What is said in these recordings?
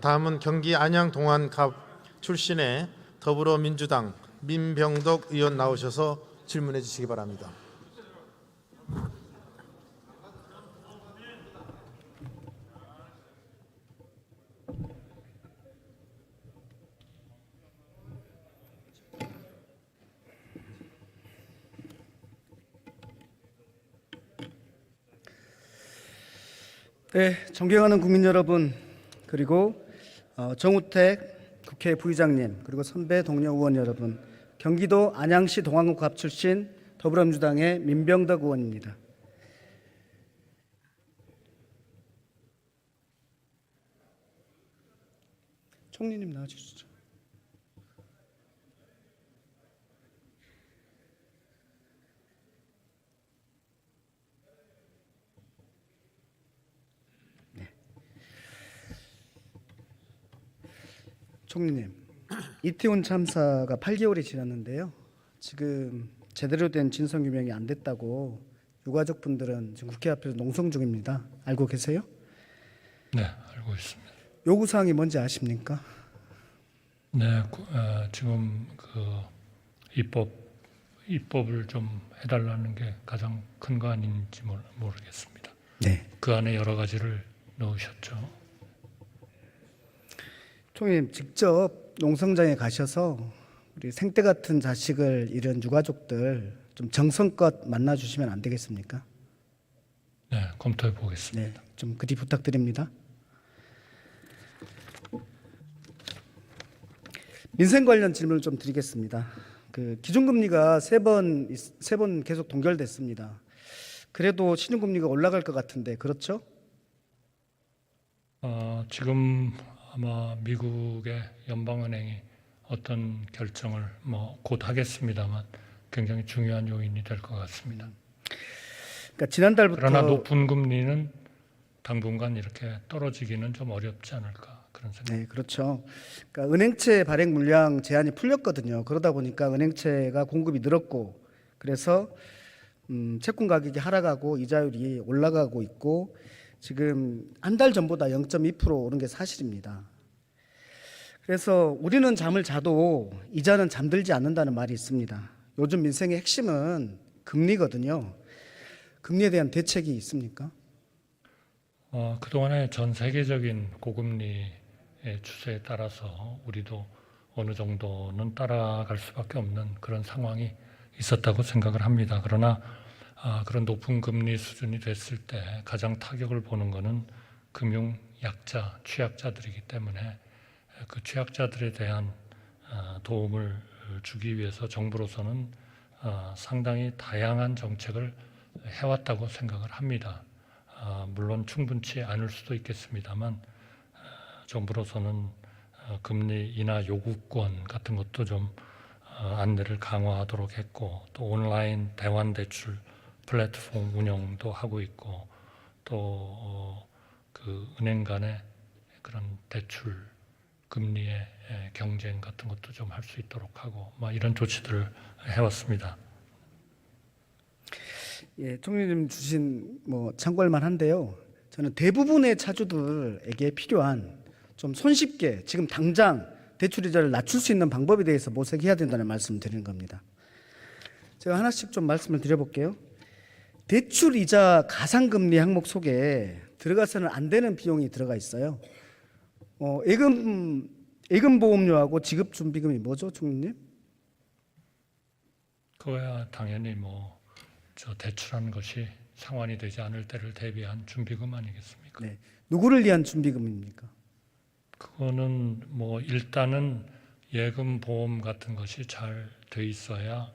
다음은 경기 안양 동안갑 출신의 더불어민주당 민병덕 의원 나오셔서 질문해 주시기 바랍니다. 네, 존경하는 국민 여러분, 그리고 정우택 국회 부의장님, 그리고 선배 동료 의원 여러분, 경기도 안양시 동안갑 출신 더불어민주당의 민병덕 의원입니다. 총리님 나와주시죠. 총리님, 이태원 참사가 8개월이 지났는데요. 지금 제대로 된 진상규명이 안 됐다고 유가족분들은 지금 국회 앞에서 농성 중입니다. 알고 계세요? 네, 알고 있습니다. 요구사항이 뭔지 아십니까? 네, 지금 그 입법을 좀 해달라는 게 가장 큰 거 아닌지 모르겠습니다. 네. 그 안에 여러 가지를 넣으셨죠. 총리님, 직접 농성장에 가셔서 우리 생떼 같은 자식을 잃은 유가족들 좀 정성껏 만나주시면 안 되겠습니까? 네, 검토해 보겠습니다. 네, 좀 그리 부탁드립니다. 민생 관련 질문을 좀 드리겠습니다. 그 기준금리가 세 번 계속 동결됐습니다. 그래도 신용금리가 올라갈 것 같은데 그렇죠? 지금 아마 미국의 연방은행이 어떤 결정을 곧 하겠습니다만 굉장히 중요한 요인이 될 것 같습니다. 그러니까 지난달부터 그러나 높은 금리는 당분간 이렇게 떨어지기는 좀 어렵지 않을까 그런 생각. 네, 그렇죠. 그러니까 은행채 발행 물량 제한이 풀렸거든요. 그러다 보니까 은행채가 공급이 늘었고, 그래서 채권 가격이 하락하고 이자율이 올라가고 있고, 지금 한 달 전보다 0.2% 오른 게 사실입니다. 그래서 우리는 잠을 자도 이자는 잠들지 않는다는 말이 있습니다. 요즘 민생의 핵심은 금리거든요. 금리에 대한 대책이 있습니까? 그동안의 전 세계적인 고금리의 추세에 따라서 우리도 어느 정도는 따라갈 수밖에 없는 그런 상황이 있었다고 생각을 합니다. 그러나 그런 높은 금리 수준이 됐을 때 가장 타격을 보는 것은 금융 약자, 취약자들이기 때문에 그 취약자들에 대한 도움을 주기 위해서 정부로서는 상당히 다양한 정책을 해왔다고 생각을 합니다. 물론 충분치 않을 수도 있겠습니다만 정부로서는 금리 인하 요구권 같은 것도 좀 안내를 강화하도록 했고, 또 온라인 대환 대출 플랫폼 운영도 하고 있고, 또 그 은행 간의 그런 대출 금리의 경쟁 같은 것도 좀 할 수 있도록 하고 이런 조치들을 해왔습니다. 예, 총리님 주신 참고할 만한데요. 저는 대부분의 차주들에게 필요한 좀 손쉽게 지금 당장 대출 이자를 낮출 수 있는 방법에 대해서 모색해야 된다는 말씀을 드리는 겁니다. 제가 하나씩 좀 말씀을 드려볼게요. 대출 이자 가상금리 항목 속에 들어가서는 안 되는 비용이 들어가 있어요. 예금 보험료하고 지급 준비금이 뭐죠, 총리님? 그거야 당연히 저 대출하는 것이 상환이 되지 않을 때를 대비한 준비금 아니겠습니까? 네. 누구를 위한 준비금입니까? 그거는 일단은 예금 보험 같은 것이 잘 돼 있어야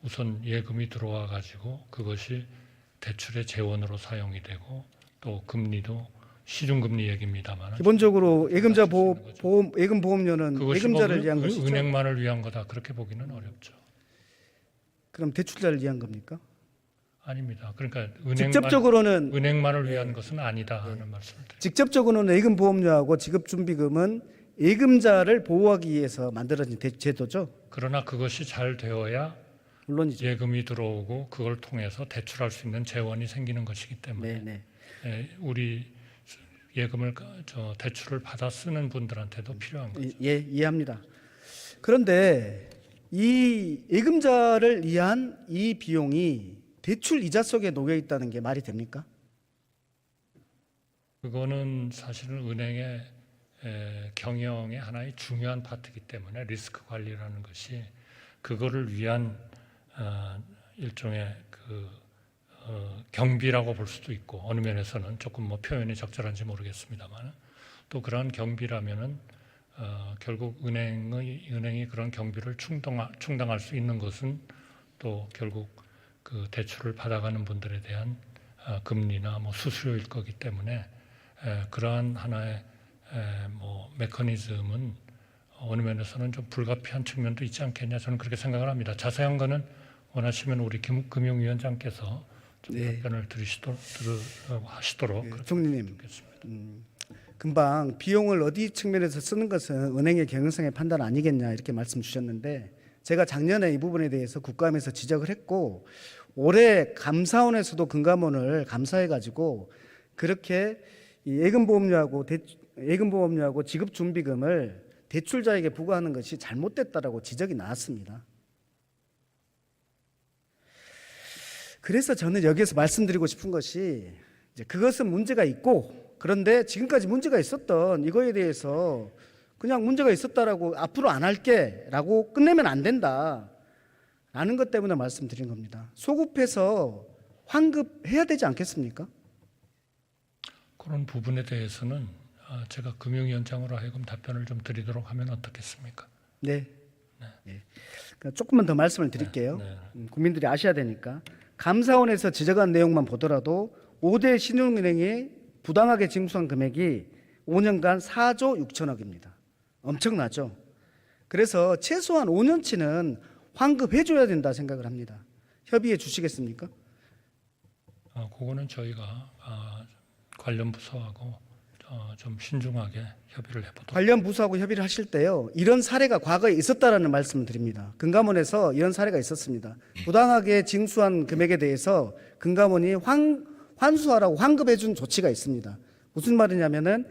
우선 예금이 들어와 가지고 그것이 대출의 재원으로 사용이 되고, 또 금리도 시중금리 얘기입니다만 기본적으로 예금자 예금 보험료는 예금자를 위한 것이죠. 은행만을 위한 거다 그렇게 보기는 어렵죠. 그럼 대출자를 위한 겁니까? 아닙니다. 그러니까 직접적으로는 은행만을 위한 것은 아니다 하는 말씀을 드립니다. 직접적으로는 예금 보험료하고 지급 준비금은 예금자를 보호하기 위해서 만들어진 제도죠. 그러나 그것이 잘 되어야 물론이죠. 예금이 들어오고 그걸 통해서 대출할 수 있는 재원이 생기는 것이기 때문에 네. 우리 예금을 대출을 받아 쓰는 분들한테도 필요한 거죠. 예, 이해합니다. 그런데 이 예금자를 위한 이 비용이 대출 이자 속에 놓여 있다는 게 말이 됩니까? 그거는 사실은 은행의 경영의 하나의 중요한 파트이기 때문에 리스크 관리라는 것이 그거를 위한 일종의 경비라고 볼 수도 있고, 어느 면에서는 조금 뭐 표현이 적절한지 모르겠습니다만, 또 그러한 경비라면은 결국 은행이 그런 경비를 충당할 수 있는 것은 또 결국 그 대출을 받아가는 분들에 대한 금리나 뭐 수수료일 거기 때문에 그러한 하나의 뭐 메커니즘은 어느 면에서는 좀 불가피한 측면도 있지 않겠냐, 저는 그렇게 생각을 합니다. 자세한 거는 원하시면 우리 금융위원장께서 좀 답변을 하시도록 예, 총리님, 하겠습니다. 금방 비용을 어디 측면에서 쓰는 것은 은행의 경영상의 판단 아니겠냐 이렇게 말씀 주셨는데, 제가 작년에 이 부분에 대해서 국감에서 지적을 했고, 올해 감사원에서도 금감원을 감사해 가지고 그렇게 이 예금보험료하고 지급준비금을 대출자에게 부과하는 것이 잘못됐다라고 지적이 나왔습니다. 그래서 저는 여기에서 말씀드리고 싶은 것이, 이제 그것은 문제가 있고, 그런데 지금까지 문제가 있었던 이거에 대해서 그냥 문제가 있었다라고 앞으로 안 할게라고 끝내면 안 된다라는 것 때문에 말씀드린 겁니다. 소급해서 환급해야 되지 않겠습니까? 그런 부분에 대해서는 제가 금융위원장으로 하여금 답변을 좀 드리도록 하면 어떻겠습니까? 네. 네. 그러니까 조금만 더 말씀을 드릴게요. 네. 국민들이 아셔야 되니까. 감사원에서 지적한 내용만 보더라도 5대 신용은행이 부당하게 징수한 금액이 5년간 4조 6천억입니다. 엄청나죠? 그래서 최소한 5년치는 환급해줘야 된다 생각을 합니다. 협의해 주시겠습니까? 그거는 저희가 관련 부서하고 좀 신중하게 협의를 해보도록. 관련 부서하고 협의를 하실 때요, 이런 사례가 과거에 있었다라는 말씀을 드립니다. 금감원에서 이런 사례가 있었습니다. 부당하게 징수한 금액에 대해서 금감원이 환수하라고 환급해준 조치가 있습니다. 무슨 말이냐면은,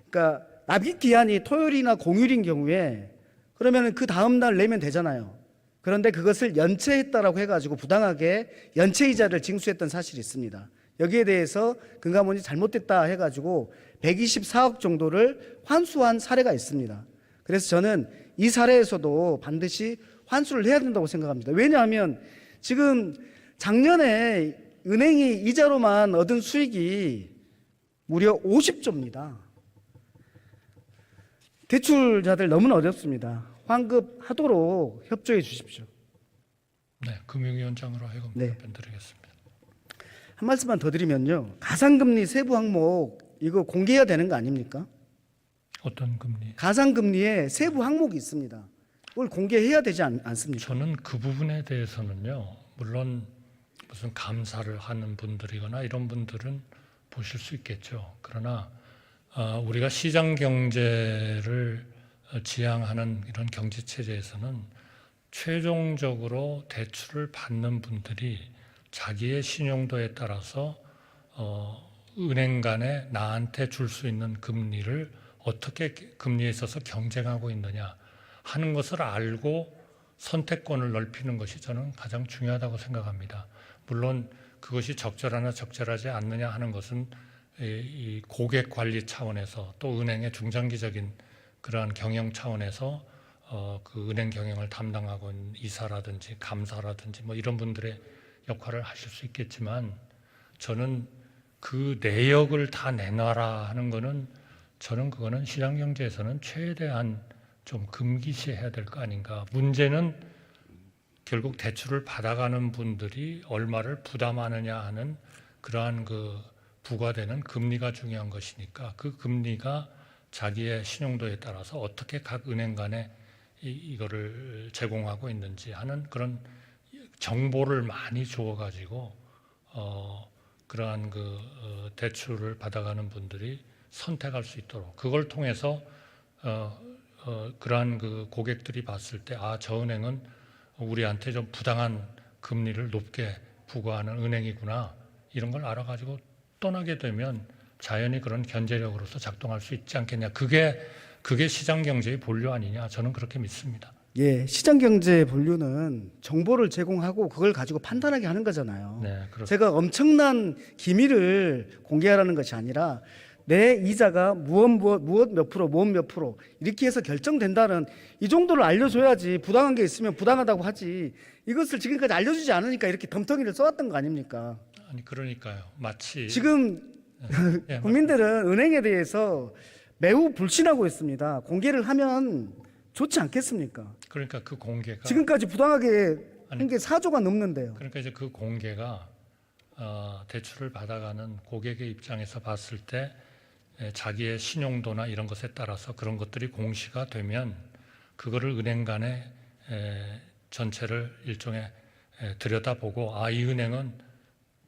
그러니까 납입 기한이 토요일이나 공휴일인 경우에 그러면은 그 다음 날 내면 되잖아요. 그런데 그것을 연체했다라고 해가지고 부당하게 연체 이자를 징수했던 사실이 있습니다. 여기에 대해서 금감원이 잘못됐다 해가지고 124억 정도를 환수한 사례가 있습니다. 그래서 저는 이 사례에서도 반드시 환수를 해야 된다고 생각합니다. 왜냐하면 지금 작년에 은행이 이자로만 얻은 수익이 무려 50조입니다. 대출자들 너무나 어렵습니다. 환급하도록 협조해 주십시오. 네, 금융위원장으로 하여금 네. 답변 드리겠습니다. 한 말씀만 더 드리면요, 가상금리 세부 항목 이거 공개해야 되는 거 아닙니까? 어떤 금리? 가상금리에 세부 항목이 있습니다. 그걸 공개해야 되지 않습니까? 저는 그 부분에 대해서는요, 물론 무슨 감사를 하는 분들이거나 이런 분들은 보실 수 있겠죠. 그러나 우리가 시장 경제를 지향하는 이런 경제 체제에서는 최종적으로 대출을 받는 분들이 자기의 신용도에 따라서 은행 간에 나한테 줄 수 있는 금리를 어떻게 금리에 있어서 경쟁하고 있느냐 하는 것을 알고 선택권을 넓히는 것이 저는 가장 중요하다고 생각합니다. 물론 그것이 적절하나 적절하지 않느냐 하는 것은 이 고객 관리 차원에서 또 은행의 중장기적인 그러한 경영 차원에서 그 은행 경영을 담당하고 있는 이사라든지 감사라든지 뭐 이런 분들의 역할을 하실 수 있겠지만, 저는 그 내역을 다 내놔라 하는 거는 저는 그거는 시장 경제에서는 최대한 좀 금기시해야 될 거 아닌가. 문제는 결국 대출을 받아가는 분들이 얼마를 부담하느냐 하는 그러한 그 부과되는 금리가 중요한 것이니까, 그 금리가 자기의 신용도에 따라서 어떻게 각 은행 간에 이거를 제공하고 있는지 하는 그런 정보를 많이 주어가지고 그러한 그 대출을 받아가는 분들이 선택할 수 있도록, 그걸 통해서 그러한 그 고객들이 봤을 때 저 은행은 우리한테 좀 부당한 금리를 높게 부과하는 은행이구나, 이런 걸 알아가지고 떠나게 되면 자연히 그런 견제력으로서 작동할 수 있지 않겠냐. 그게 시장 경제의 본료 아니냐. 저는 그렇게 믿습니다. 예, 시장 경제 본류는 정보를 제공하고 그걸 가지고 판단하게 하는 거잖아요. 네, 그렇습니다. 제가 엄청난 기밀을 공개하라는 것이 아니라 내 이자가 무엇 몇 프로 이렇게 해서 결정된다는 이 정도를 알려줘야지. 부당한 게 있으면 부당하다고 하지. 이것을 지금까지 알려주지 않으니까 이렇게 덤텅이를 써왔던 거 아닙니까? 아니 그러니까요. 마치 지금 예, 국민들은 은행에 대해서 매우 불신하고 있습니다. 공개를 하면 좋지 않겠습니까? 그러니까 그 공개가 지금까지 부당하게 한 게 4조가 넘는데요. 그러니까 이제 그 공개가 대출을 받아가는 고객의 입장에서 봤을 때 자기의 신용도나 이런 것에 따라서 그런 것들이 공시가 되면 그거를 은행 간에 전체를 일종의 들여다보고 이 은행은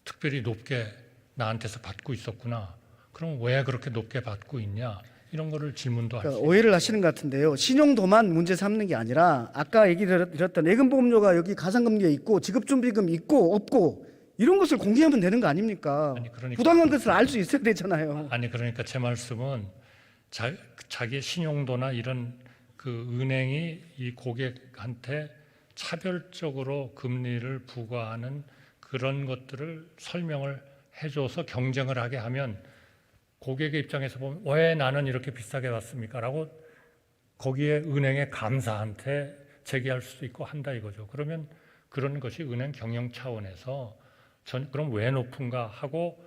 특별히 높게 나한테서 받고 있었구나. 그럼 왜 그렇게 높게 받고 있냐? 이런 거를 질문도 할 수 그러니까 있어요. 오해를 하시는 것 같은데요. 신용도만 문제 삼는 게 아니라 아까 얘기 드렸던 예금보험료가 여기 가산금리에 있고 지급준비금 있고 없고 이런 것을 공개하면 되는 거 아닙니까? 아니, 그러니까. 부당한 것을 알 수 있어야 되잖아요. 아니 그러니까 제 말씀은 자기의 신용도나 이런 그 은행이 이 고객한테 차별적으로 금리를 부과하는 그런 것들을 설명을 해줘서 경쟁을 하게 하면 고객의 입장에서 보면 왜 나는 이렇게 비싸게 받습니까? 라고 거기에 은행의 감사한테 제기할 수도 있고 한다 이거죠. 그러면 그런 것이 은행 경영 차원에서 그럼 왜 높은가 하고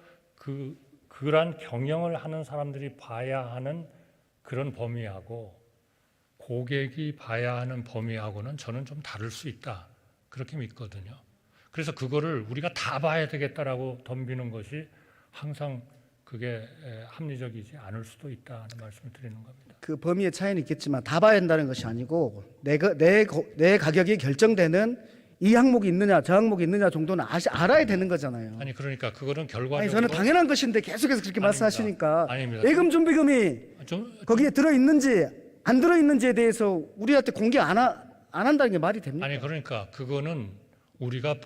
그러한 경영을 하는 사람들이 봐야 하는 그런 범위하고 고객이 봐야 하는 범위하고는 저는 좀 다를 수 있다. 그렇게 믿거든요. 그래서 그거를 우리가 다 봐야 되겠다라고 덤비는 것이 항상 그게 합리적이지 않을 수도 있다는 말씀을 드리는 겁니다. 그 범위의 차이는 있겠지만 다 봐야 한다는 것이 아니고 내 가격이 결정되는 이 항목이 있느냐 저 항목이 있느냐 정도는 알아야 되는 거잖아요. 아니 그러니까 그거는 결과적으로 아니 저는 당연한 것인데 계속해서 그렇게 말씀하시니까 아닙니다. 예금 준비금이 좀 거기에 들어 있는지 안 들어 있는지에 대해서 우리한테 공개 안 한다는 게 말이 됩니까? 아니 그러니까 그거는 우리가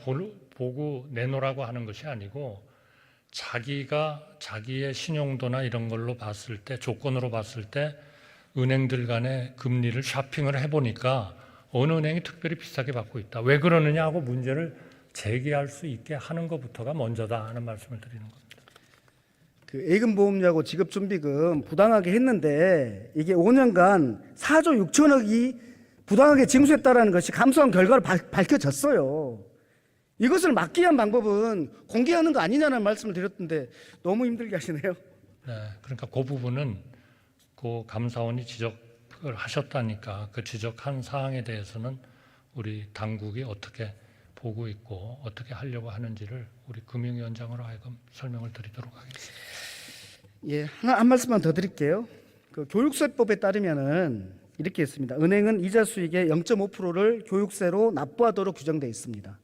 보고 내놓으라고 하는 것이 아니고 자기가 자기의 신용도나 이런 걸로 봤을 때 조건으로 봤을 때 은행들 간의 금리를 샤핑을 해보니까 어느 은행이 특별히 비싸게 받고 있다. 왜 그러느냐 하고 문제를 제기할 수 있게 하는 것부터가 먼저다 하는 말씀을 드리는 겁니다. 그 예금보험료하고 지급준비금 부당하게 했는데 이게 5년간 4조 6천억이 부당하게 징수했다라는 것이 감소한 결과로 밝혀졌어요. 이것을 막기 위한 방법은 공개하는 거 아니냐는 말씀을 드렸던데 너무 힘들게 하시네요. 네, 그러니까 그 부분은 그 감사원이 지적을 하셨다니까 그 지적한 사항에 대해서는 우리 당국이 어떻게 보고 있고 어떻게 하려고 하는지를 우리 금융위원장으로 하여금 설명을 드리도록 하겠습니다. 예, 한 말씀만 더 드릴게요. 그 교육세법에 따르면은 이렇게 있습니다. 은행은 이자 수익의 0.5%를 교육세로 납부하도록 규정되어 있습니다.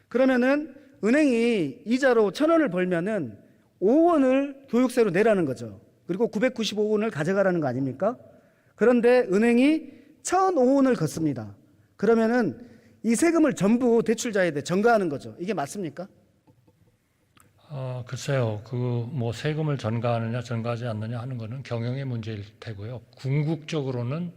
그러면은 은행이 이자로 1,000원을 벌면은 5원을 교육세로 내라는 거죠. 그리고 995원을 가져가라는 거 아닙니까? 그런데 은행이 1,005원을 걷습니다. 그러면은 이 세금을 전부 대출자에게 전가하는 거죠. 이게 맞습니까? 글쎄요. 뭐 세금을 전가하느냐 전가하지 않느냐 하는 거는 경영의 문제일 테고요. 궁극적으로는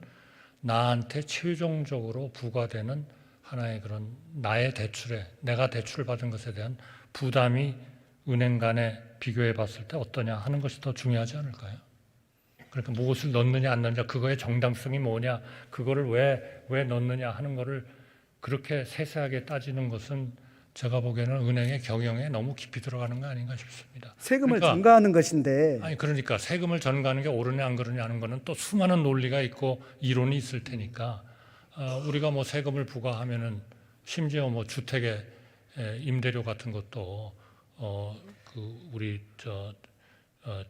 나한테 최종적으로 부과되는 하나의 그런 나의 대출에 내가 대출을 받은 것에 대한 부담이 은행 간에 비교해 봤을 때 어떠냐 하는 것이 더 중요하지 않을까요? 그러니까 무엇을 넣느냐 안 넣느냐 그거의 정당성이 뭐냐 그거를 왜 넣느냐 하는 거를 그렇게 세세하게 따지는 것은 제가 보기에는 은행의 경영에 너무 깊이 들어가는 거 아닌가 싶습니다. 세금을 그러니까, 전가하는 것인데 아니 그러니까 세금을 전가하는 게 옳으냐 안 그러냐 하는 거는 또 수많은 논리가 있고 이론이 있을 테니까 우리가 뭐 세금을 부과하면은 심지어 뭐 주택의 임대료 같은 것도 우리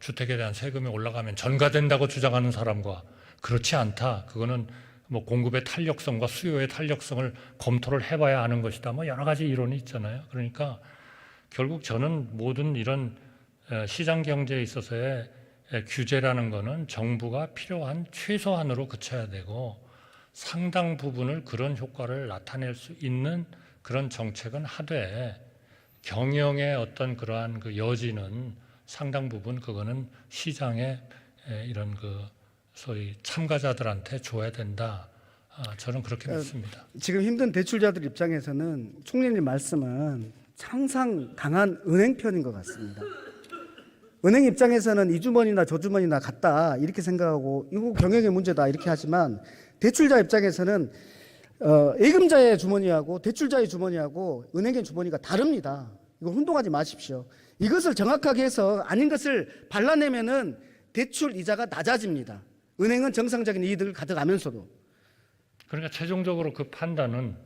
주택에 대한 세금이 올라가면 전가된다고 주장하는 사람과 그렇지 않다. 그거는 뭐 공급의 탄력성과 수요의 탄력성을 검토를 해봐야 하는 것이다. 뭐 여러 가지 이론이 있잖아요. 그러니까 결국 저는 모든 이런 시장 경제에 있어서의 규제라는 거는 정부가 필요한 최소한으로 그쳐야 되고 상당 부분을 그런 효과를 나타낼 수 있는 그런 정책은 하되 경영의 어떤 그러한 그 여지는 상당 부분 그거는 시장의 이런 그 소위 참가자들한테 줘야 된다. 저는 그렇게 믿습니다. 지금 힘든 대출자들 입장에서는 총리님 말씀은 항상 강한 은행 편인 것 같습니다. 은행 입장에서는 이 주머니나 저 주머니나 같다 이렇게 생각하고 이거 경영의 문제다 이렇게 하지만 대출자 입장에서는 예금자의 주머니하고 대출자의 주머니하고 은행의 주머니가 다릅니다. 이거 혼동하지 마십시오. 이것을 정확하게 해서 아닌 것을 발라내면은 대출 이자가 낮아집니다. 은행은 정상적인 이익을 가져가면서도. 그러니까 최종적으로 그 판단은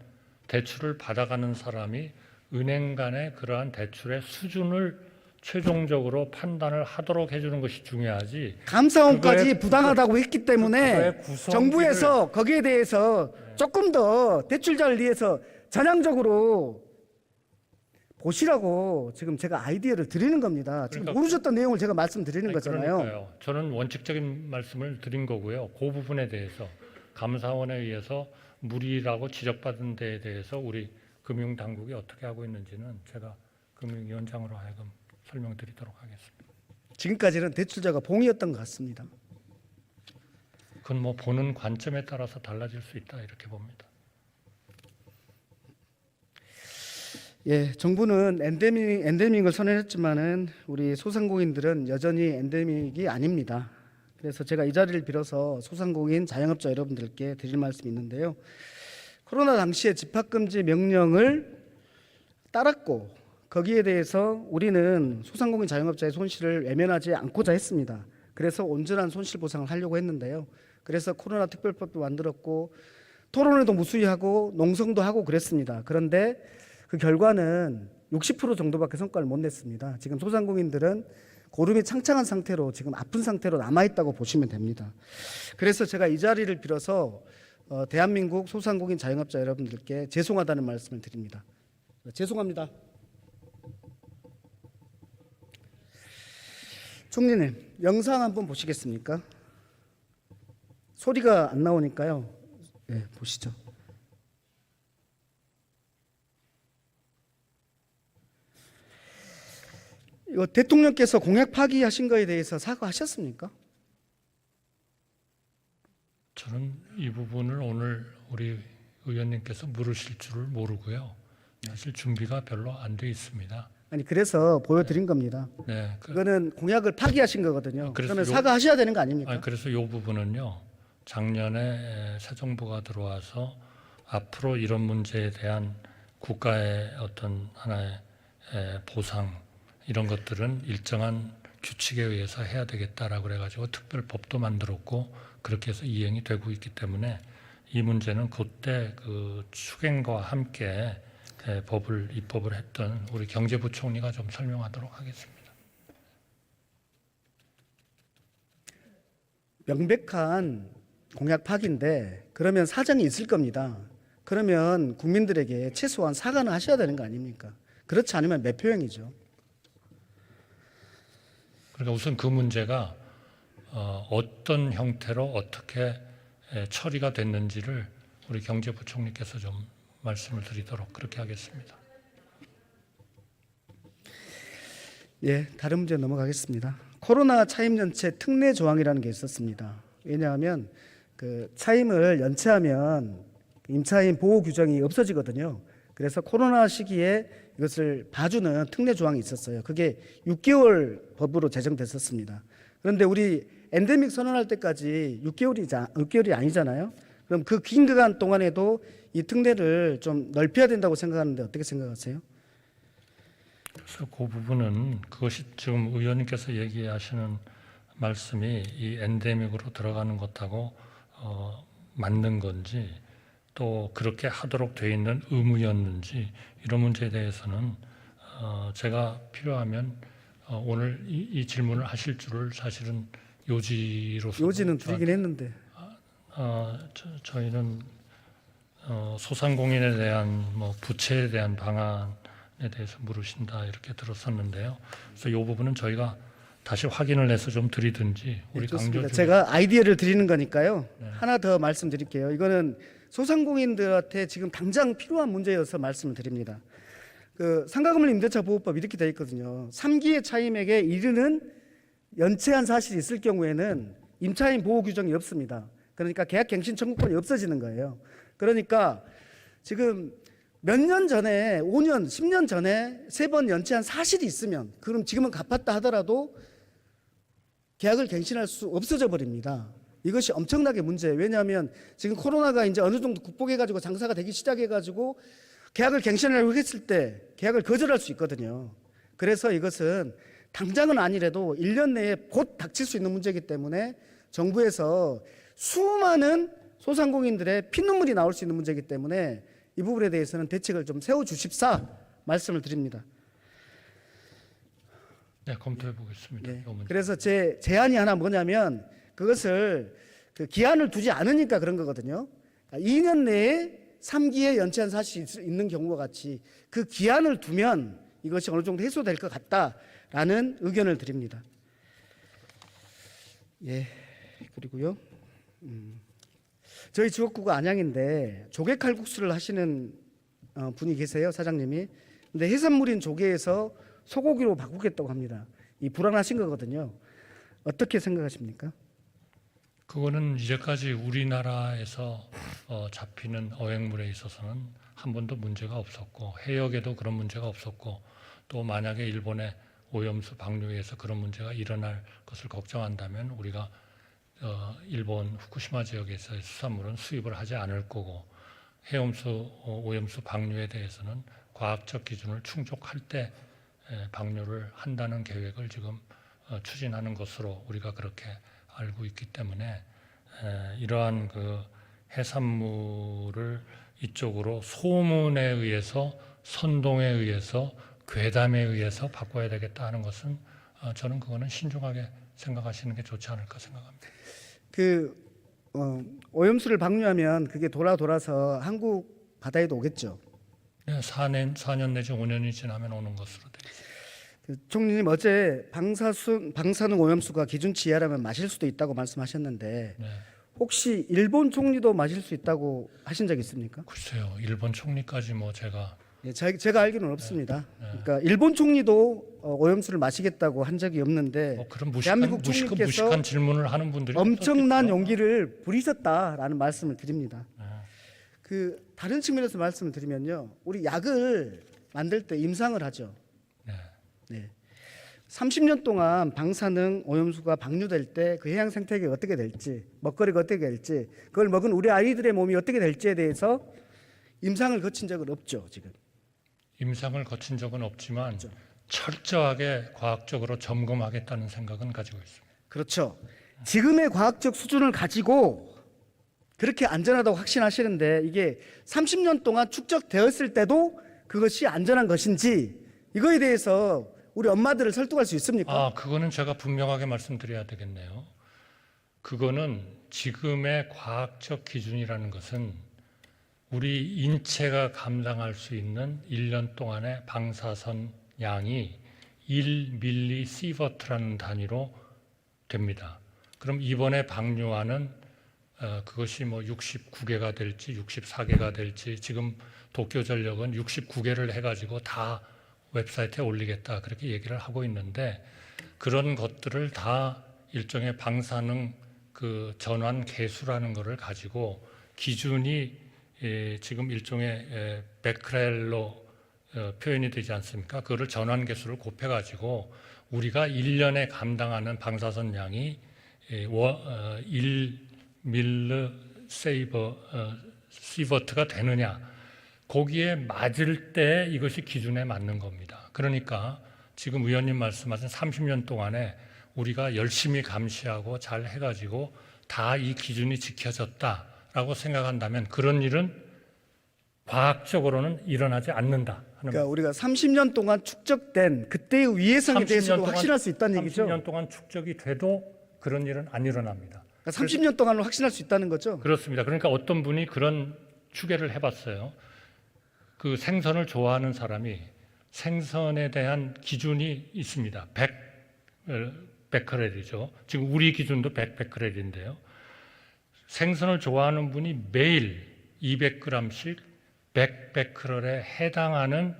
대출을 받아가는 사람이 은행 간의 그러한 대출의 수준을 최종적으로 판단을 하도록 해주는 것이 중요하지. 감사원까지 부당하다고 했기 때문에 그거의 구성비를- 정부에서 거기에 대해서 조금 더 대출자를 위해서 전향적으로 보시라고 지금 제가 아이디어를 드리는 겁니다. 지금 그러니까 모르셨던 내용을 제가 말씀드리는 거잖아요. 그러니까요. 저는 원칙적인 말씀을 드린 거고요. 그 부분에 대해서 감사원에 의해서 무리라고 지적받은 데에 대해서 우리 금융당국이 어떻게 하고 있는지는 제가 금융위원장으로 하여금 설명드리도록 하겠습니다. 지금까지는 대출자가 봉이었던 것 같습니다. 그건 뭐 보는 관점에 따라서 달라질 수 있다 이렇게 봅니다. 예, 정부는 엔데믹을 선언했지만은 우리 소상공인들은 여전히 엔데믹이 아닙니다. 그래서 제가 이 자리를 빌어서 소상공인 자영업자 여러분들께 드릴 말씀이 있는데요. 코로나 당시에 집합금지 명령을 따랐고 거기에 대해서 우리는 소상공인 자영업자의 손실을 외면하지 않고자 했습니다. 그래서 온전한 손실 보상을 하려고 했는데요. 그래서 코로나 특별법도 만들었고 토론회도 무수히 하고 농성도 하고 그랬습니다. 그런데 그 결과는 60% 정도밖에 성과를 못 냈습니다. 지금 소상공인들은 고름이 창창한 상태로 지금 아픈 상태로 남아있다고 보시면 됩니다. 그래서 제가 이 자리를 빌어서 대한민국 소상공인 자영업자 여러분들께 죄송하다는 말씀을 드립니다. 죄송합니다. 총리님, 영상 한번 보시겠습니까? 소리가 안 나오니까요. 네, 보시죠. 이거 대통령께서 공약 파기하신 거에 대해서 사과하셨습니까? 저는 이 부분을 오늘 우리 의원님께서 물으실 줄을 모르고요. 사실 준비가 별로 안 돼 있습니다. 아니 그래서 보여드린 겁니다. 네, 그거는 공약을 파기하신 거거든요. 그래서 그러면 요- 사과하셔야 되는 거 아닙니까? 그래서 이 부분은요. 작년에 새 정부가 들어와서 앞으로 이런 문제에 대한 국가의 어떤 하나의 보상 이런 것들은 일정한 규칙에 의해서 해야 되겠다라고 그래가지고 특별법도 만들었고 그렇게 해서 이행이 되고 있기 때문에 이 문제는 그때 그 추경과 함께 입법을 했던 우리 경제부총리가 좀 설명하도록 하겠습니다. 명백한 공약 파기인데 그러면 사정이 있을 겁니다. 그러면 국민들에게 최소한 사과는 하셔야 되는 거 아닙니까? 그렇지 않으면 매표행이죠. 그러니까 우선 그 문제가 어떤 형태로 어떻게 처리가 됐는지를 우리 경제부총리께서 좀 말씀을 드리도록 그렇게 하겠습니다. 예, 다른 문제 넘어가겠습니다. 코로나 차임 연체 특례 조항이라는 게 있었습니다. 왜냐하면 그 차임을 연체하면 임차인 보호 규정이 없어지거든요. 그래서 코로나 시기에 이것을 봐주는 특례 조항이 있었어요. 그게 6개월 법으로 제정됐었습니다. 그런데 우리 엔데믹 선언할 때까지 6개월이 아니잖아요. 그럼 그 긴 기간 동안에도 이 특례를 좀 넓혀야 된다고 생각하는데 어떻게 생각하세요? 그래서 그 부분은 그것이 지금 의원님께서 얘기하시는 말씀이 이 엔데믹으로 들어가는 것하고 맞는 건지 또 그렇게 하도록 돼 있는 의무였는지 이런 문제에 대해서는 제가 필요하면 오늘 이 질문을 하실 줄을 사실은 요지로서 요지는 드리긴 했는데 저희는 소상공인에 대한 뭐 부채에 대한 방안에 대해서 물으신다 이렇게 들었었는데요. 그래서 이 부분은 저희가 다시 확인을 해서 좀 드리든지 우리 좋습니다. 강조 제가 아이디어를 드리는 거니까요. 하나 더 말씀드릴게요. 이거는 소상공인들한테 지금 당장 필요한 문제여서 말씀을 드립니다. 그 상가건물 임대차 보호법 이렇게 되어 있거든요. 3기의 차임액에 이르는 연체한 사실이 있을 경우에는 임차인 보호 규정이 없습니다. 그러니까 계약갱신 청구권이 없어지는 거예요. 그러니까 지금 몇 년 전에 5년, 10년 전에 3번 연체한 사실이 있으면 그럼 지금은 갚았다 하더라도 계약을 갱신할 수 없어져 버립니다. 이것이 엄청나게 문제예요. 왜냐하면 지금 코로나가 이제 어느 정도 극복해가지고 장사가 되기 시작해가지고 계약을 갱신하려고 했을 때 계약을 거절할 수 있거든요. 그래서 이것은 당장은 아니래도 1년 내에 곧 닥칠 수 있는 문제이기 때문에 정부에서 수많은 소상공인들의 피눈물이 나올 수 있는 문제이기 때문에 이 부분에 대해서는 대책을 좀 세워주십사 말씀을 드립니다. 네, 검토해 보겠습니다. 네. 이 문제. 그래서 제 제안이 하나 뭐냐면 그것을 그 기한을 두지 않으니까 그런 거거든요. 2년 내에 3기에 연체한 사실이 있는 경우와 같이 그 기한을 두면 이것이 어느 정도 해소될 것 같다라는 의견을 드립니다. 예, 그리고요. 저희 지역구가 안양인데 조개 칼국수를 하시는 분이 계세요, 사장님이. 근데 해산물인 조개에서 소고기로 바꾸겠다고 합니다. 이 불안하신 거거든요. 어떻게 생각하십니까? 그거는 이제까지 우리나라에서 잡히는 어획물에 있어서는 한 번도 문제가 없었고 해역에도 그런 문제가 없었고 또 만약에 일본의 오염수 방류에서 그런 문제가 일어날 것을 걱정한다면 우리가 일본 후쿠시마 지역에서의 수산물은 수입을 하지 않을 거고 해염수 오염수 방류에 대해서는 과학적 기준을 충족할 때 방류를 한다는 계획을 지금 추진하는 것으로 우리가 그렇게 알고 있기 때문에 이러한 그 해산물을 이쪽으로 소문에 의해서 선동에 의해서 괴담에 의해서 바꿔야 되겠다 하는 것은 저는 그거는 신중하게 생각하시는 게 좋지 않을까 생각합니다. 그 오염수를 방류하면 그게 돌아서 한국 바다에도 오겠죠. 네, 4년 내지 5년이 지나면 오는 것으로 되어 있습니다. 그 총리님 어제 방사능 오염수가 기준치 이하라면 마실 수도 있다고 말씀하셨는데 네. 혹시 일본 총리도 마실 수 있다고 하신 적 있습니까? 글쎄요, 일본 총리까지 뭐 제가 예, 제가 알기로는 없습니다. 그러니까 일본 총리도 오염수를 마시겠다고 한 적이 없는데 그런 대한민국 총리께서 무식한 질문을 하는 분들이 엄청난 없었겠죠. 용기를 부리셨다라는 말씀을 드립니다. 네. 그 다른 측면에서 말씀을 드리면요, 우리 약을 만들 때 임상을 하죠. 네. 네. 30년 동안 방사능 오염수가 방류될 때 그 해양 생태계가 어떻게 될지, 먹거리가 어떻게 될지, 그걸 먹은 우리 아이들의 몸이 어떻게 될지에 대해서 임상을 거친 적은 없죠, 지금. 임상을 거친 적은 없지만 철저하게 과학적으로 점검하겠다는 생각은 가지고 있습니다. 그렇죠. 지금의 과학적 수준을 가지고 그렇게 안전하다고 확신하시는데 이게 30년 동안 축적되었을 때도 그것이 안전한 것인지 이거에 대해서 우리 엄마들을 설득할 수 있습니까? 그거는 제가 분명하게 말씀드려야 되겠네요. 그거는 지금의 과학적 기준이라는 것은 우리 인체가 감당할 수 있는 1년 동안의 방사선 양이 1mSv라는 단위로 됩니다. 그럼 이번에 방류하는 그것이 뭐 69개가 될지 64개가 될지 지금 도쿄전력은 69개를 해가지고 다 웹사이트에 올리겠다 그렇게 얘기를 하고 있는데 그런 것들을 다 일종의 방사능 그 전환 계수라는 것을 가지고 기준이 지금 일종의 베크렐로 표현이 되지 않습니까? 그거를 전환 계수를 곱해가지고 우리가 1년에 감당하는 방사선 양이 1mSv가 되느냐 거기에 맞을 때 이것이 기준에 맞는 겁니다. 그러니까 지금 의원님 말씀하신 30년 동안에 우리가 열심히 감시하고 잘 해가지고 다 이 기준이 지켜졌다라고 생각한다면 그런 일은 과학적으로는 일어나지 않는다. 그러니까 우리가 30년 동안 축적된 그때의 위해성에 대해서도 확신할 수 있다는 얘기죠. 30년 동안 축적이 돼도 그런 일은 안 일어납니다. 그러니까 30년 동안로 확신할 수 있다는 거죠. 그렇습니다. 그러니까 어떤 분이 그런 추계를 해봤어요. 그 생선을 좋아하는 사람이 생선에 대한 기준이 있습니다. 100베크렐이죠. 지금 우리 기준도 100베크렐인데요. 생선을 좋아하는 분이 매일 200g씩 100베크렐에 해당하는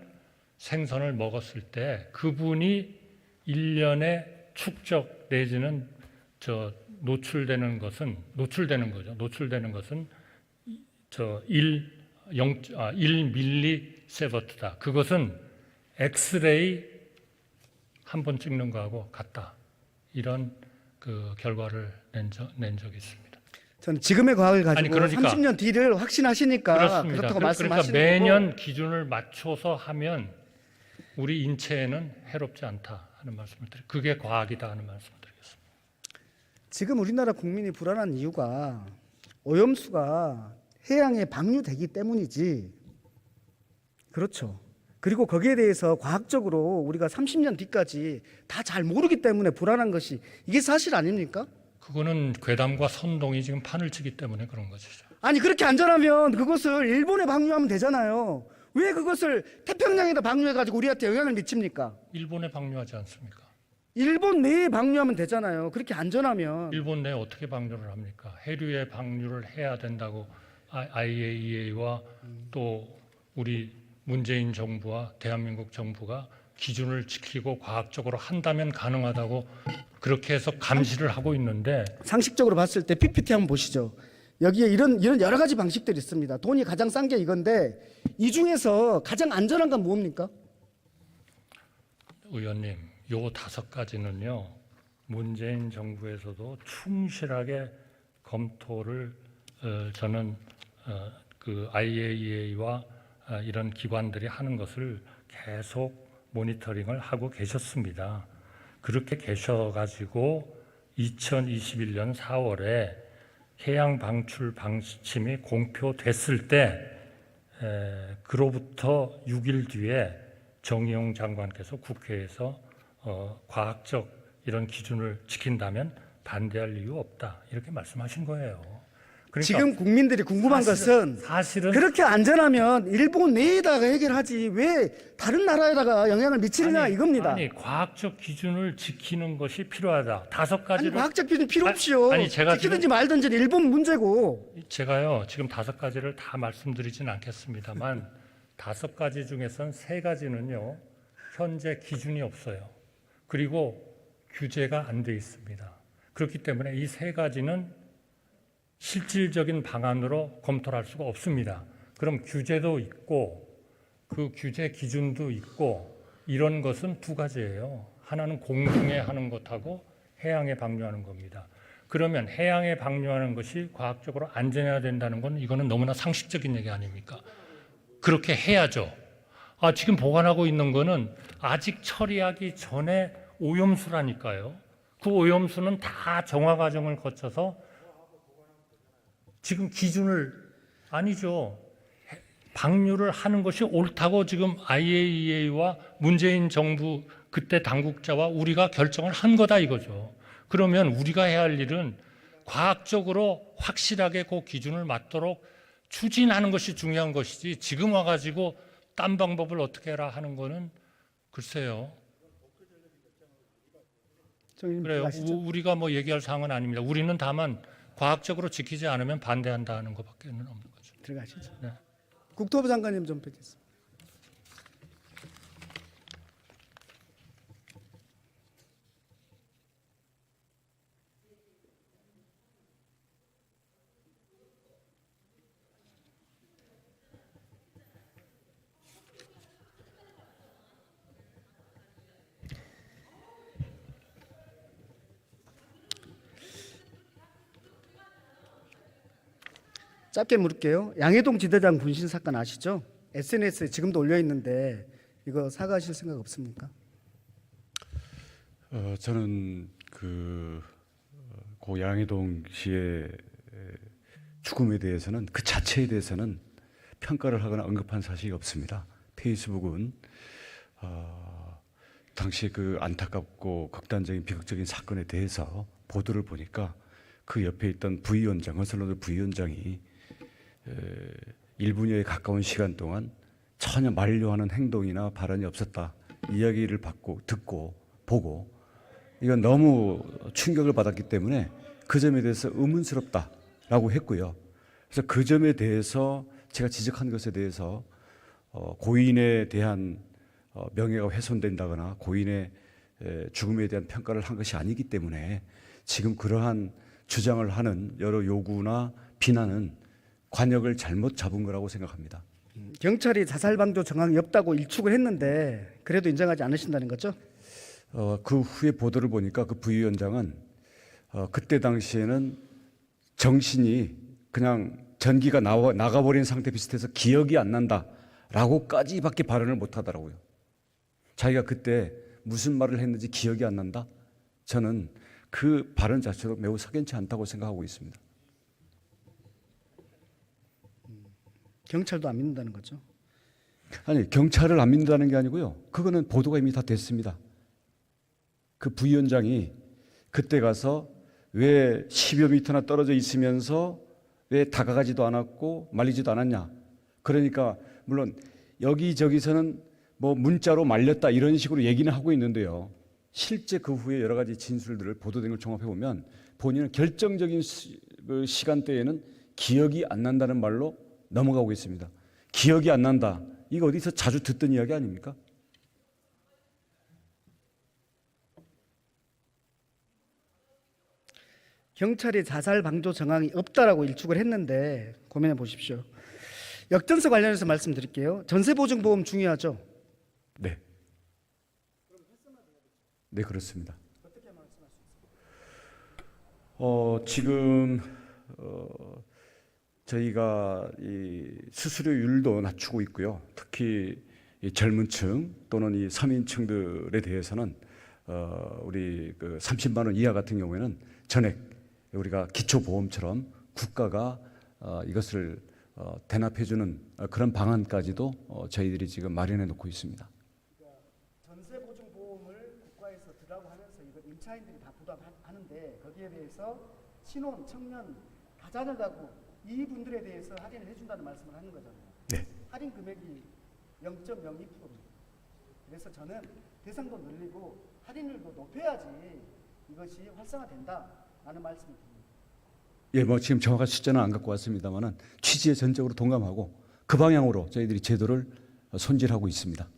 생선을 먹었을 때 그분이 1년에 축적 내지는 노출되는 것은 저 1밀리세버트다. 그것은 엑스레이 한 번 찍는 거하고 같다. 이런 그 결과를 낸 적이 있습니다. 저는 지금의 과학을 가지고 그러니까 30년 뒤를 확신하시니까 그렇습니다. 그렇다고 그러니까 말씀하시는 매년 거고. 기준을 맞춰서 하면 우리 인체에는 해롭지 않다 하는 말씀을 드리고 그게 과학이다 하는 말씀을 드리겠습니다. 지금 우리나라 국민이 불안한 이유가 오염수가 해양에 방류되기 때문이지. 그렇죠. 그리고 거기에 대해서 과학적으로 우리가 30년 뒤까지 다 잘 모르기 때문에 불안한 것이 이게 사실 아닙니까? 그거는 괴담과 선동이 지금 판을 치기 때문에 그런 것이죠. 아니 그렇게 안전하면 그것을 일본에 방류하면 되잖아요. 왜 그것을 태평양에다 방류해가지고 우리한테 영향을 미칩니까? 일본에 방류하지 않습니까? 일본 내에 방류하면 되잖아요. 그렇게 안전하면. 일본 내에 어떻게 방류를 합니까? 해류에 방류를 해야 된다고 IAEA와 또 우리 문재인 정부와 대한민국 정부가 기준을 지키고 과학적으로 한다면 가능하다고 그렇게 해서 감시를 하고 있는데 상식적으로 봤을 때 PPT 한번 보시죠. 여기에 이런 여러 가지 방식들이 있습니다. 돈이 가장 싼 게 이건데 이 중에서 가장 안전한 건 뭡니까? 의원님, 요 5가지는요. 문재인 정부에서도 충실하게 검토를 저는 그 IAEA와 이런 기관들이 하는 것을 계속 모니터링을 하고 계셨습니다. 그렇게 계셔가지고 2021년 4월에 해양 방출 방침이 공표됐을 때 그로부터 6일 뒤에 정의용 장관께서 국회에서 과학적 이런 기준을 지킨다면 반대할 이유 없다 이렇게 말씀하신 거예요. 그러니까 지금 국민들이 궁금한 것은 사실은 그렇게 안전하면 일본 내에다가 해결하지 왜 다른 나라에다가 영향을 미치느냐 이겁니다. 아니 과학적 기준을 지키는 것이 필요하다. 5가지를 아니 과학적 기준 필요 없이요. 아니, 제가 지키든지 말든지 일본 문제고. 제가요 지금 5가지를 다 말씀드리진 않겠습니다만 5가지 중에선 3가지는요 현재 기준이 없어요. 그리고 규제가 안 돼 있습니다. 그렇기 때문에 이 3가지는 실질적인 방안으로 검토를 할 수가 없습니다. 그럼 규제도 있고 그 규제 기준도 있고 이런 것은 2가지예요. 하나는 공중에 하는 것하고 해양에 방류하는 겁니다. 그러면 해양에 방류하는 것이 과학적으로 안전해야 된다는 건 이거는 너무나 상식적인 얘기 아닙니까? 그렇게 해야죠. 지금 보관하고 있는 거는 아직 처리하기 전에 오염수라니까요. 그 오염수는 다 정화 과정을 거쳐서 지금 기준을 아니죠. 방류를 하는 것이 옳다고 지금 IAEA와 문재인 정부 그때 당국자와 우리가 결정을 한 거다 이거죠. 그러면 우리가 해야 할 일은 과학적으로 확실하게 그 기준을 맞도록 추진하는 것이 중요한 것이지 지금 와가지고 딴 방법을 어떻게 해라 하는 거는 글쎄요. 그래요. 우리가 뭐 얘기할 사항은 아닙니다. 우리는 다만 과학적으로 지키지 않으면 반대한다는 것밖에 없는 거죠. 들어가시죠. 네. 국토부 장관님 좀 뵙겠습니다. 짧게 물을게요. 양해동 지대장 분신 사건 아시죠? SNS에 지금도 올려 있는데 이거 사과하실 생각 없습니까? 저는 고 양해동 씨의 죽음에 대해서는 그 자체에 대해서는 평가를 하거나 언급한 사실이 없습니다. 페이스북은 당시 그 안타깝고 극단적인 비극적인 사건에 대해서 보도를 보니까 그 옆에 있던 부위원장, 건설로드 부위원장이 1분여에 가까운 시간 동안 전혀 만류하는 행동이나 발언이 없었다. 이야기를 듣고 보고 이건 너무 충격을 받았기 때문에 그 점에 대해서 의문스럽다라고 했고요. 그래서 그 점에 대해서 제가 지적한 것에 대해서 고인에 대한 명예가 훼손된다거나 고인의 죽음에 대한 평가를 한 것이 아니기 때문에 지금 그러한 주장을 하는 여러 요구나 비난은 관역을 잘못 잡은 거라고 생각합니다. 경찰이 자살 방조 정황이 없다고 일축을 했는데 그래도 인정하지 않으신다는 거죠? 그 후에 보도를 보니까 그 부위원장은 그때 당시에는 정신이 그냥 전기가 나가버린 상태 비슷해서 기억이 안 난다라고까지밖에 발언을 못 하더라고요. 자기가 그때 무슨 말을 했는지 기억이 안 난다? 저는 그 발언 자체도 매우 석연치 않다고 생각하고 있습니다. 경찰도 안 믿는다는 거죠? 아니, 경찰을 안 믿는다는 게 아니고요. 그거는 보도가 이미 다 됐습니다. 그 부위원장이 그때 가서 왜 10여 미터나 떨어져 있으면서 왜 다가가지도 않았고 말리지도 않았냐. 그러니까 물론 여기저기서는 뭐 문자로 말렸다 이런 식으로 얘기는 하고 있는데요. 실제 그 후에 여러 가지 진술들을 보도된 걸 종합해 보면 본인은 결정적인 그 시간대에는 기억이 안 난다는 말로 넘어가고 있습니다. 기억이 안 난다. 이거 어디서 자주 듣던 이야기 아닙니까? 경찰이 자살 방조 정황이 없다라고 일축을 했는데 고민해 보십시오. 역전세 관련해서 말씀드릴게요. 전세보증보험 중요하죠? 네. 네, 그렇습니다. 지금 저희가 이 수수료율도 낮추고 있고요. 특히 이 젊은층 또는 이 서민층들에 대해서는 우리 그 30만 원 이하 같은 경우에는 전액 우리가 기초보험처럼 국가가 이것을 대납해주는 그런 방안까지도 저희들이 지금 마련해 놓고 있습니다. 전세보증보험을 국가에서 들라고 하면서 이거 임차인들이 다 부담하는데 거기에 대해서 신혼, 청년, 다자녀 가구 이분들에 대해서 할인을 해준다는 말씀을 하는 거잖아요. 네. 할인 금액이 0.02%입니다. 그래서 저는 대상도 늘리고 할인을 더 높여야지 이것이 활성화된다라는 말씀을 드립니다. 예, 뭐 지금 정확한 숫자는 안 갖고 왔습니다만은 취지에 전적으로 동감하고 그 방향으로 저희들이 제도를 손질하고 있습니다.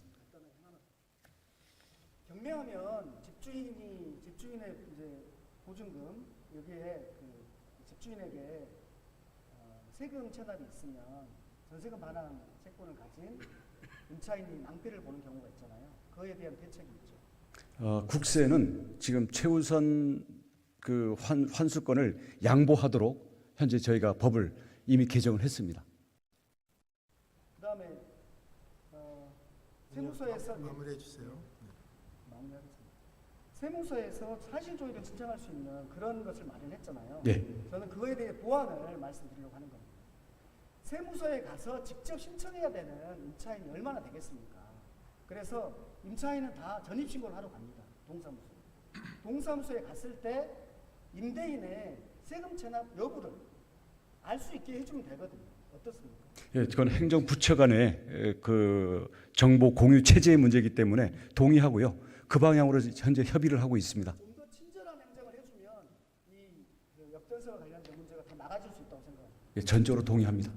경매하면 집주인의 이제 보증금 여기에 그 집주인에게 세금 체납이 있으면 전세금 반환 채권을 가진 임차인이 낭패를 보는 경우가 있잖아요. 그에 대한 대책이 있죠. 국세는 지금 최우선 그 환수권을 양보하도록 현재 저희가 법을 이미 개정을 했습니다. 그다음에 세무서에서 마무리해 주세요. 마무리하겠습니다. 세무서에서 사실조회를 신청할 수 있는 그런 것을 마련했잖아요. 네. 저는 그거에 대해 보완을 말씀드리려고 하는 겁니다. 세무서에 가서 직접 신청해야 되는 임차인이 얼마나 되겠습니까? 그래서 임차인은 다 전입신고를 하러 갑니다. 동사무소. 동사무소에 갔을 때 임대인의 세금 체납 여부를 알 수 있게 해주면 되거든요. 어떻습니까? 예, 그건 행정부처 간의 그 정보 공유 체제의 문제이기 때문에 동의하고요. 그 방향으로 현재 협의를 하고 있습니다. 좀 더 친절한 행정을 해주면 이 역전세와 관련된 문제가 다 나아질 수 있다고 생각합니다. 예, 전적으로 동의합니다.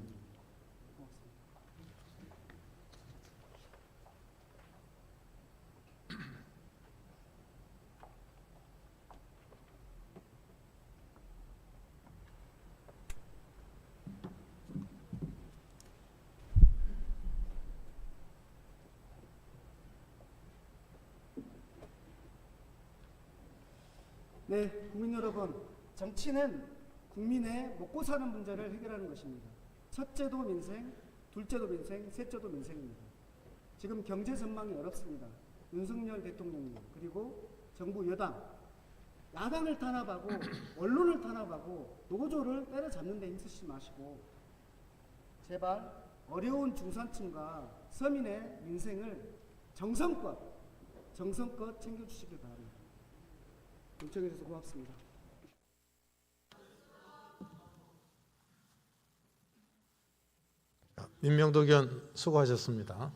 네, 국민 여러분, 정치는 국민의 먹고 사는 문제를 해결하는 것입니다. 첫째도 민생, 둘째도 민생, 셋째도 민생입니다. 지금 경제 전망이 어렵습니다. 윤석열 대통령님 그리고 정부 여당, 야당을 탄압하고 언론을 탄압하고 노조를 때려잡는 데 힘쓰지 마시고 제발 어려운 중산층과 서민의 민생을 정성껏 챙겨주시길 바랍니다. 요청해 주셔서 고맙습니다. 민명덕 의원 수고하셨습니다.